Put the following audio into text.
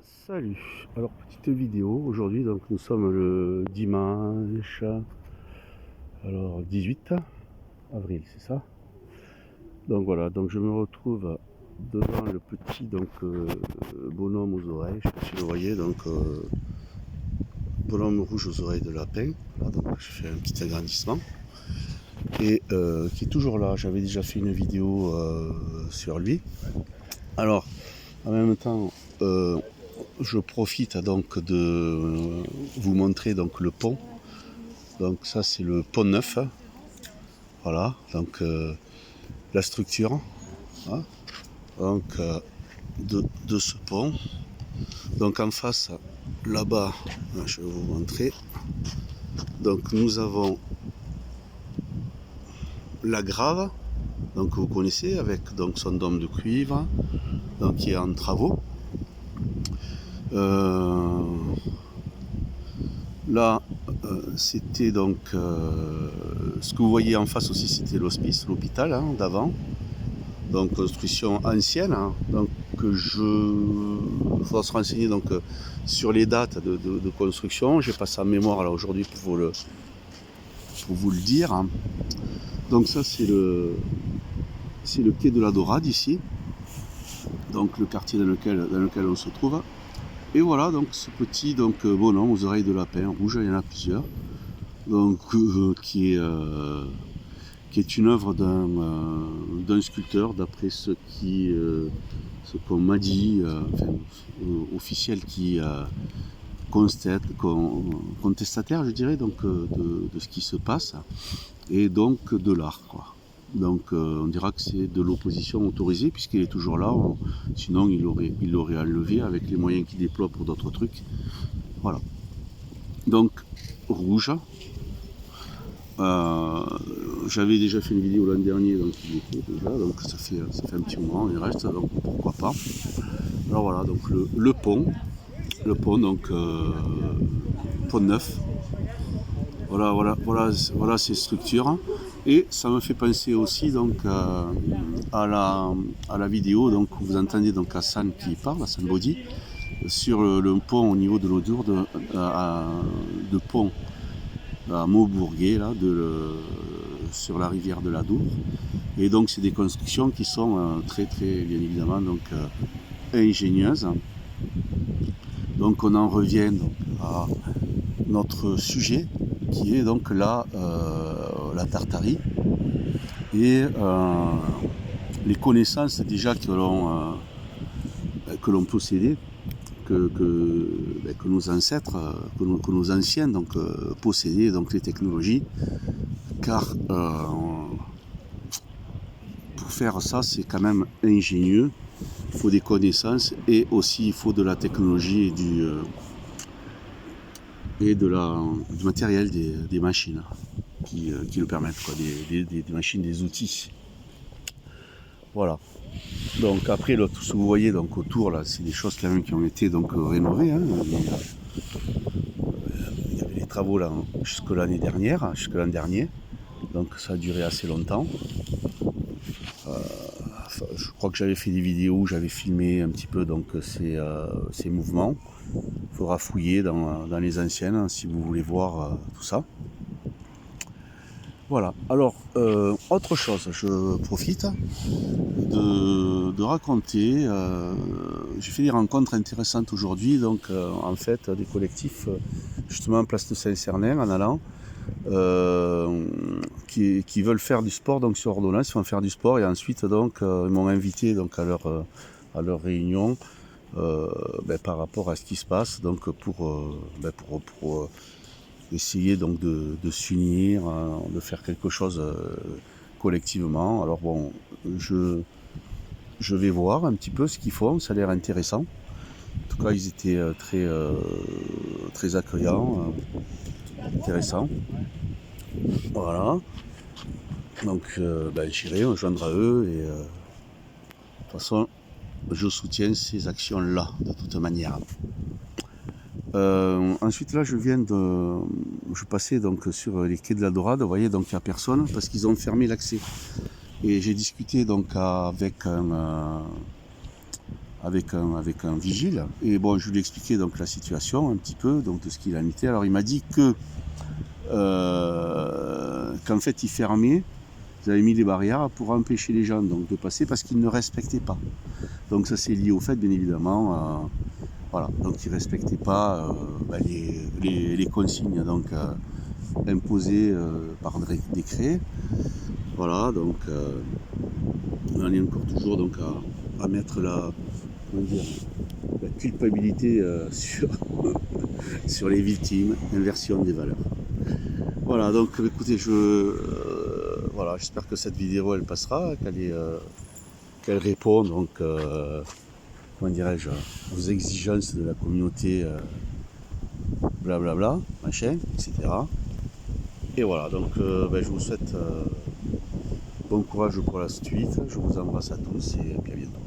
Salut, alors petite vidéo aujourd'hui, donc nous sommes le dimanche, alors 18 avril, c'est ça. Donc voilà, donc je me retrouve devant le petit bonhomme aux oreilles, je sais pas si vous le voyez, bonhomme rouge aux oreilles de lapin. Là, donc je fais un petit agrandissement et qui est toujours là. J'avais déjà fait une vidéo sur lui. Alors en même temps, je profite donc de vous montrer donc le pont. Donc ça c'est le pont neuf. Voilà, donc la structure hein, donc, de ce pont. Donc en face, là-bas, je vais vous montrer. Donc nous avons la grave, donc vous connaissez, avec donc son dôme de cuivre, donc qui est en travaux. Là, c'était donc ce que vous voyez en face aussi, c'était l'hospice, l'hôpital hein, d'avant. Donc construction ancienne. Hein, donc il faudra se renseigner donc sur les dates de construction. J'ai pas ça en mémoire là aujourd'hui pour vous le dire. Hein. Donc ça c'est le quai de la Dorade ici. Donc le quartier dans lequel on se trouve. Et voilà donc ce petit bonhomme aux oreilles de lapin rouge, il y en a plusieurs. Donc qui est une œuvre d'un sculpteur, d'après ce qu'on m'a dit, officiel qui contestataire, je dirais, donc de ce qui se passe, et donc de l'art, quoi. Donc on dira que c'est de l'opposition autorisée puisqu'il est toujours là, sinon il l'aurait enlevé avec les moyens qu'il déploie pour d'autres trucs. Voilà. Donc rouge. J'avais déjà fait une vidéo l'an dernier, donc il était déjà, donc ça fait un petit moment, il reste, donc pourquoi pas. Alors voilà, donc le pont, donc pont neuf. Voilà ces structures. Et ça me fait penser aussi donc à la vidéo donc où vous entendez donc Hassan qui parle, Hassan Body, sur le pont au niveau de l'eau d'Ourde, de pont à Maubourguet, là, sur la rivière de la Dour. Et donc c'est des constructions qui sont très bien évidemment donc ingénieuses. Donc on en revient donc, à notre sujet qui est donc la Tartarie et les connaissances déjà que l'on possédait, que nos ancêtres, que nos anciens donc possédaient, donc les technologies, car pour faire ça c'est quand même ingénieux, il faut des connaissances et aussi il faut de la technologie et du matériel, des machines qui le permettent, quoi, des machines, des outils. Voilà. Donc après tout ce que vous voyez donc autour là, c'est des choses quand même qui ont été donc rénovées. Hein. Il y avait les travaux là jusque l'an dernier. Donc ça a duré assez longtemps. Je crois que j'avais fait des vidéos où j'avais filmé un petit peu donc ces mouvements. Il faudra fouiller dans les anciennes hein, si vous voulez voir tout ça. Voilà, alors autre chose, je profite de raconter, j'ai fait des rencontres intéressantes aujourd'hui, donc en fait des collectifs justement en place de Saint-Cernin en allant, qui veulent faire du sport donc sur ordonnance, ils vont faire du sport et ensuite donc ils m'ont invité donc à leur réunion par rapport à ce qui se passe, donc pour essayer donc de s'unir, de faire quelque chose collectivement. Alors bon, je vais voir un petit peu ce qu'ils font, ça a l'air intéressant. En tout cas, ils étaient très accueillants, intéressants. Voilà. Donc j'irai me joindre à eux et de toute façon, je soutiens ces actions-là de toute manière. Ensuite là je passais donc sur les quais de la Dorade, vous voyez donc il n'y a personne parce qu'ils ont fermé l'accès. Et j'ai discuté donc avec un avec un vigile. Et bon, je lui ai expliqué donc la situation un petit peu, donc de ce qu'il en était. Alors il m'a dit que qu'en fait il fermait, ils avaient mis des barrières pour empêcher les gens donc de passer parce qu'ils ne respectaient pas. Donc ça c'est lié au fait bien évidemment, voilà, donc ils ne respectaient pas les consignes donc imposées par décret. Voilà, donc on en est encore toujours donc à mettre la culpabilité sur les victimes, inversion des valeurs. Voilà, donc écoutez, voilà, j'espère que cette vidéo elle passera, qu'elle répond donc comment dirais-je, aux exigences de la communauté, blablabla, machin, etc. Et voilà, donc je vous souhaite bon courage pour la suite, je vous embrasse à tous et puis à bientôt.